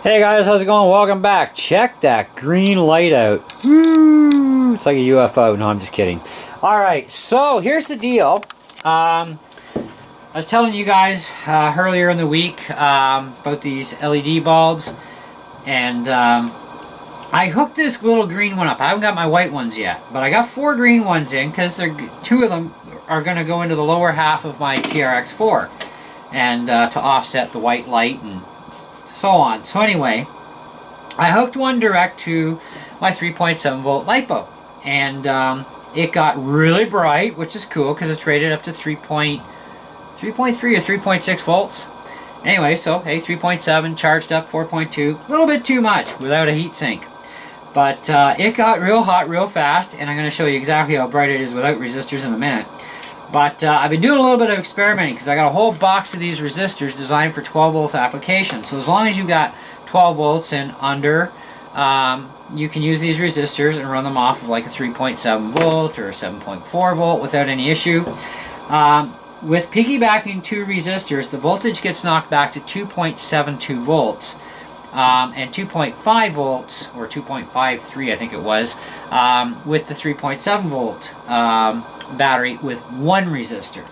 Hey guys, how's it going? Welcome back. Check that green light out. Woo! It's like a UFO. No, I'm just kidding. Alright, so here's the deal. I was telling you guys earlier in the week about these LED bulbs. And I hooked this little green one up. I haven't got my white ones yet. But I got 4 green ones in because two of them are going to go into the lower half of my TRX4. And to offset the white light and so on. So anyway, I hooked one direct to my 3.7 volt light bulb, and it got really bright, which is cool because it's rated up to 3.3 or 3.6 volts. Anyway, so hey, 3.7 charged up 4.2, a little bit too much without a heat sink, but it got real hot real fast, and I'm going to show you exactly how bright it is without resistors in a minute. But I've been doing a little bit of experimenting because I got a whole box of these resistors designed for 12 volt applications. So as long as you got 12 volts and under, you can use these resistors and run them off of like a 3.7 volt or a 7.4 volt without any issue. With piggybacking 2 resistors, the voltage gets knocked back to 2.72 volts. And 2.5 volts, or 2.53 I think it was, with the 3.7 volt battery with 1 resistor.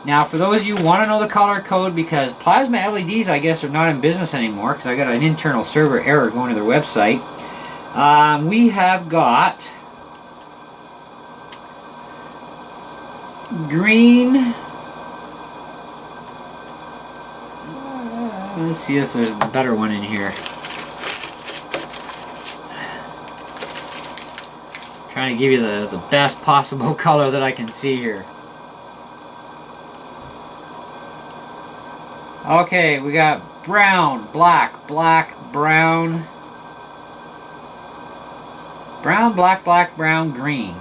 Now for those of you who want to know the color code, because plasma LEDs I guess are not in business anymore because I got an internal server error going to their website, we have got green. Let's see if there's a better one in here. Trying to give you the best possible color that I can see here. Okay, we got brown, black, black, brown. Brown, black, black, brown, green.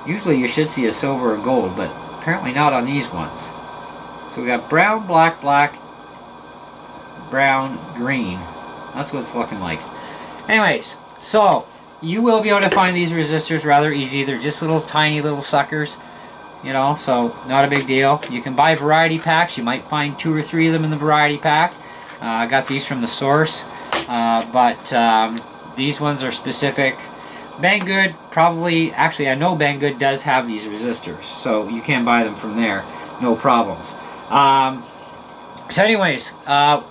Usually you should see a silver or gold, but apparently not on these ones. So we got brown, black, black, brown, green. That's what it's looking like. Anyways, so you will be able to find these resistors rather easy. They're just little tiny little suckers, you know, so not a big deal. You can buy variety packs. You might find 2 or 3 of them in the variety pack. I got these from the source, but these ones are specific. Banggood probably, actually I know Banggood does have these resistors, so you can buy them from there, no problems. So anyways, at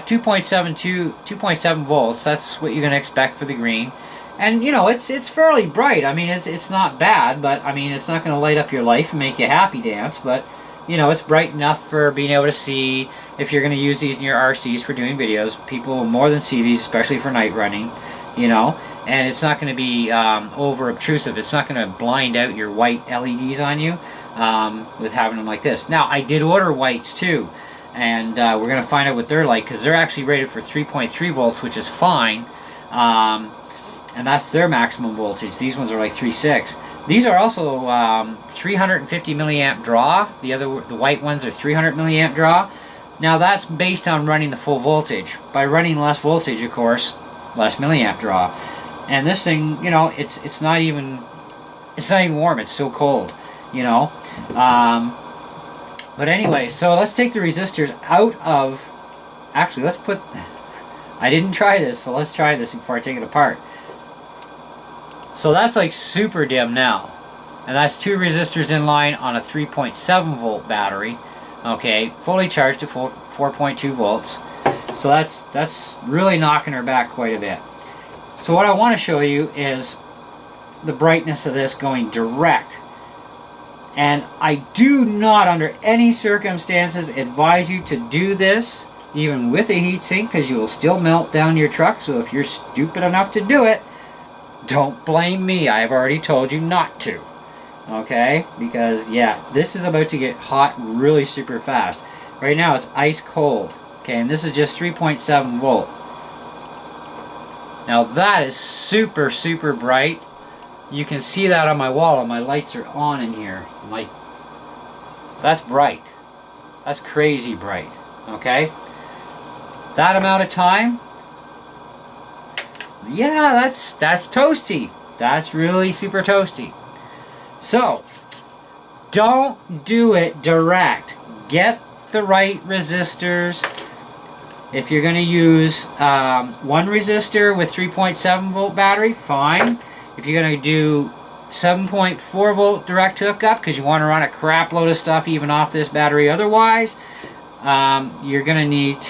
2.7 volts, that's what you're going to expect for the green. And you know, it's fairly bright. I mean, it's not bad, but I mean, it's not going to light up your life and make you happy dance, but you know, it's bright enough for being able to see. If you're going to use these in your RCs for doing videos, people will more than see these, especially for night running, you know. And it's not going to be over obtrusive. It's not going to blind out your white LEDs on you with having them like this. Now, I did order whites too, and we're going to find out what they're like, because they're actually rated for 3.3 volts, which is fine. And that's their maximum voltage. These ones are like 3.6. These are also 350 milliamp draw. The white ones are 300 milliamp draw. Now that's based on running the full voltage. By running less voltage, of course, less milliamp draw. And this thing, you know, it's not even warm. It's so cold, you know. But anyway, so let's take the resistors out of. Actually, let's put. I didn't try this, so let's try this before I take it apart. So that's like super dim now, and that's 2 resistors in line on a 3.7 volt battery. Okay, fully charged to 4.2 volts. So that's really knocking her back quite a bit. So what I want to show you is the brightness of this going direct. And I do not under any circumstances advise you to do this even with a heatsink, because you will still melt down your truck. So if you're stupid enough to do it, don't blame me. I have already told you not to. Okay? Because yeah, this is about to get hot really super fast. Right now it's ice cold. Okay, and this is just 3.7 volt. Now that is super, super bright. You can see that on my wall, and my lights are on in here. That's bright. That's crazy bright. Okay? That amount of time, yeah, that's toasty. That's really super toasty. So, don't do it direct. Get the right resistors. If you're going to use one resistor with 3.7 volt battery, fine. If you're going to do 7.4 volt direct hookup because you want to run a crap load of stuff even off this battery otherwise, you're going to need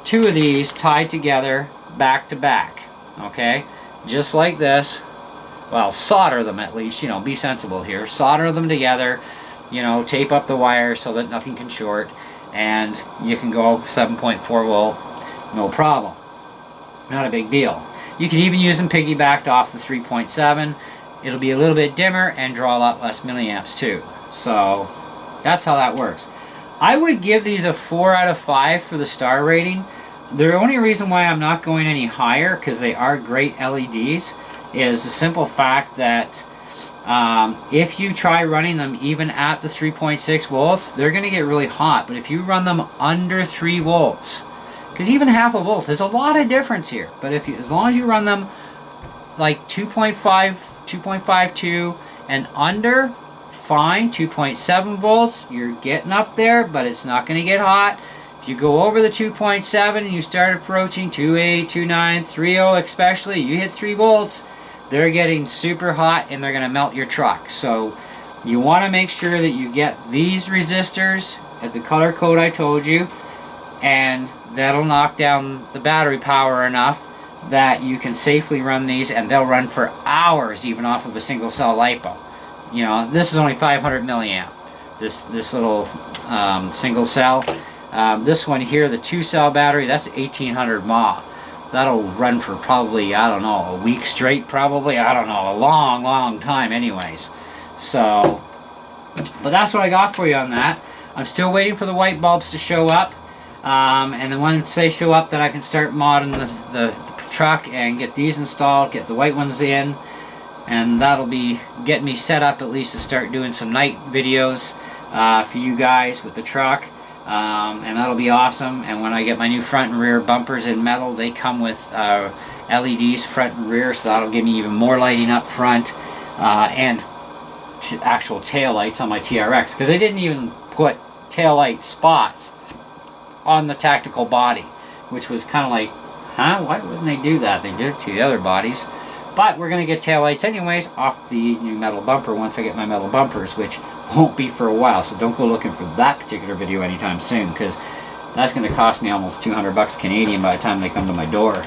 2 of these tied together back to back. Okay, just like this. Well, solder them at least, you know, be sensible here. Solder them together, you know, tape up the wire so that nothing can short, and you can go 7.4 volt, no problem. Not a big deal. You can even use them piggybacked off the 3.7. It'll be a little bit dimmer and draw a lot less milliamps too. So that's how that works. I would give these a 4 out of 5 for the star rating. The only reason why I'm not going any higher, because they are great LEDs, is the simple fact that if you try running them even at the 3.6 volts, they're going to get really hot. But if you run them under 3 volts, because even half a volt, there's a lot of difference here. But if you, as long as you run them like 2.5, 2.52 and under, fine. 2.7 volts, you're getting up there, but it's not going to get hot. If you go over the 2.7 and you start approaching 2.8, 2.9, 3.0 especially, you hit 3 volts, they're getting super hot and they're going to melt your truck. So you want to make sure that you get these resistors at the color code I told you, and that'll knock down the battery power enough that you can safely run these, and they'll run for hours even off of a single cell LiPo. You know, this is only 500 milliamp, this little single cell. This one here, the 2-cell battery, that's 1800 mAh. That'll run for probably, I don't know, a week straight probably. I don't know, a long time anyways. So, but that's what I got for you on that. I'm still waiting for the white bulbs to show up. And then once they show up, then I can start modding the truck and get these installed, get the white ones in. And that'll be getting me set up at least to start doing some night videos for you guys with the truck. And that'll be awesome. And when I get my new front and rear bumpers in metal, they come with LEDs front and rear, so that'll give me even more lighting up front, and actual tail lights on my TRX, because they didn't even put tail light spots on the tactical body, which was kind of like, huh, why wouldn't they do that? They did it to the other bodies. But we're going to get tail lights anyways off the new metal bumper once I get my metal bumpers, which won't be for a while, so don't go looking for that particular video anytime soon, because that's going to cost me almost 200 bucks Canadian by the time they come to my door.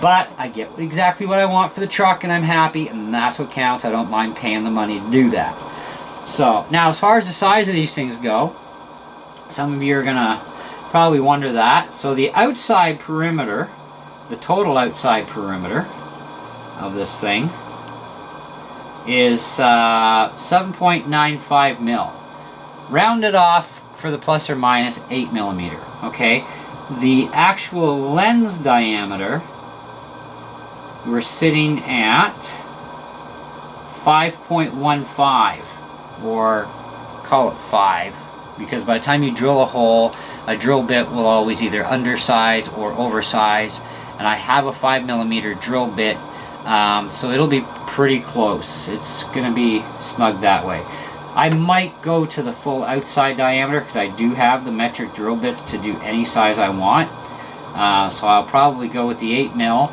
But I get exactly what I want for the truck, and I'm happy, and that's what counts. I don't mind paying the money to do that. So now, as far as the size of these things go, some of you are going to probably wonder that. So the outside perimeter, the total outside perimeter of this thing is 7.95 mil. Rounded off for the plus or minus 8 millimeter. Okay, the actual lens diameter, we're sitting at 5.15, or call it 5, because by the time you drill a hole, a drill bit will always either undersize or oversize, and I have a 5 millimeter drill bit. So it'll be pretty close. It's going to be snug that way. I might go to the full outside diameter because I do have the metric drill bits to do any size I want. So I'll probably go with the 8 mil.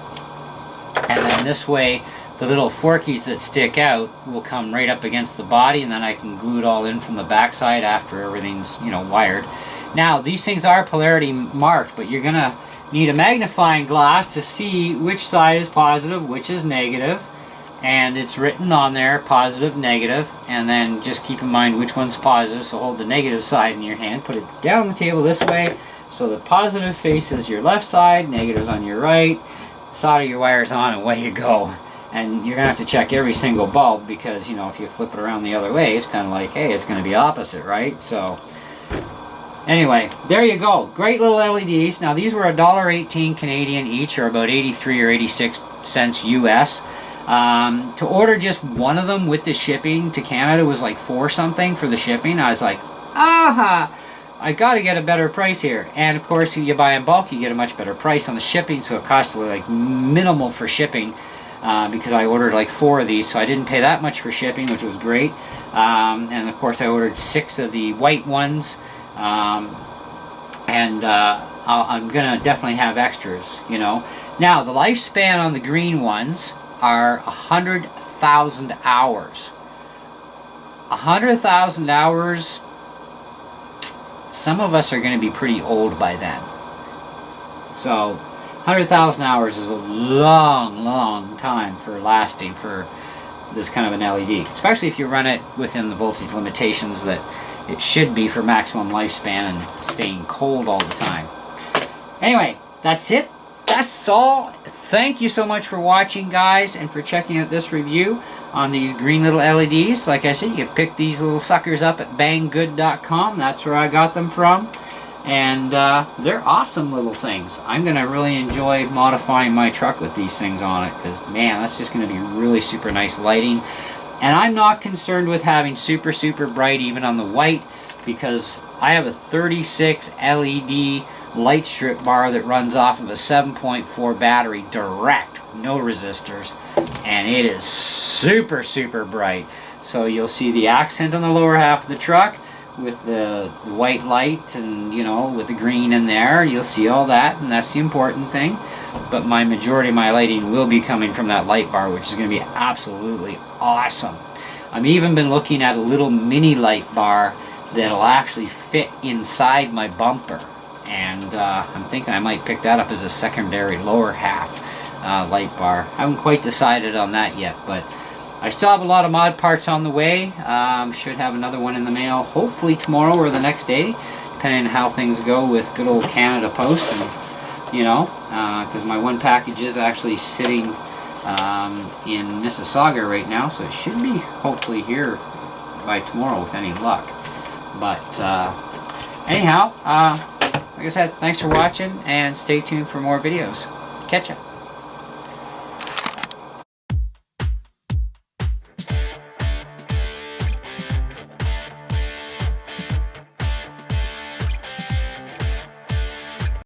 And then this way, the little forkies that stick out will come right up against the body, and then I can glue it all in from the backside after everything's, you know, wired. Now, these things are polarity marked, but you're going to need a magnifying glass to see which side is positive, which is negative, and it's written on there, positive, negative, and then just keep in mind which one's positive. So hold the negative side in your hand, put it down on the table this way, so the positive faces your left side, negative's on your right, solder your wires on, and away you go. And you're gonna have to check every single bulb, because, you know, if you flip it around the other way, it's kind of like, hey, it's gonna be opposite, right? So anyway, there you go. Great little LEDs. Now, these were $1.18 Canadian each, or about 83 or 86 cents US. To order just one of them with the shipping to Canada was like $4 something for the shipping. I was like, aha, I got to get a better price here. And of course, if you buy in bulk, you get a much better price on the shipping, so it costs like minimal for shipping, because I ordered like 4 of these, so I didn't pay that much for shipping, which was great. And of course, I ordered 6 of the white ones. And I'm gonna definitely have extras, you know. Now the lifespan on the green ones are 100,000 hours. 100,000 hours. Some of us are going to be pretty old by then. So 100,000 hours is a long time for lasting for this kind of an LED, especially if you run it within the voltage limitations that it should be for maximum lifespan and staying cold all the time. Anyway, that's it. That's all. Thank you so much for watching, guys, and for checking out this review on these green little LEDs. Like I said, you can pick these little suckers up at banggood.com. That's where I got them from. And they're awesome little things. I'm going to really enjoy modifying my truck with these things on it, because, man, that's just going to be really super nice lighting. And I'm not concerned with having super bright even on the white, because I have a 36 LED light strip bar that runs off of a 7.4 battery direct, no resistors, and it is super bright. So you'll see the accent on the lower half of the truck with the white light, and you know, with the green in there, you'll see all that, and that's the important thing. But my majority of my lighting will be coming from that light bar, which is going to be absolutely awesome. I've even been looking at a little mini light bar that'll actually fit inside my bumper, and I'm thinking I might pick that up as a secondary lower half light bar. I haven't quite decided on that yet, but I still have a lot of mod parts on the way. Should have another one in the mail hopefully tomorrow or the next day, depending on how things go with good old Canada Post. And you know, because my one package is actually sitting in Mississauga right now, so it should be hopefully here by tomorrow with any luck. But anyhow, like I said, thanks for watching, and stay tuned for more videos. Catch ya.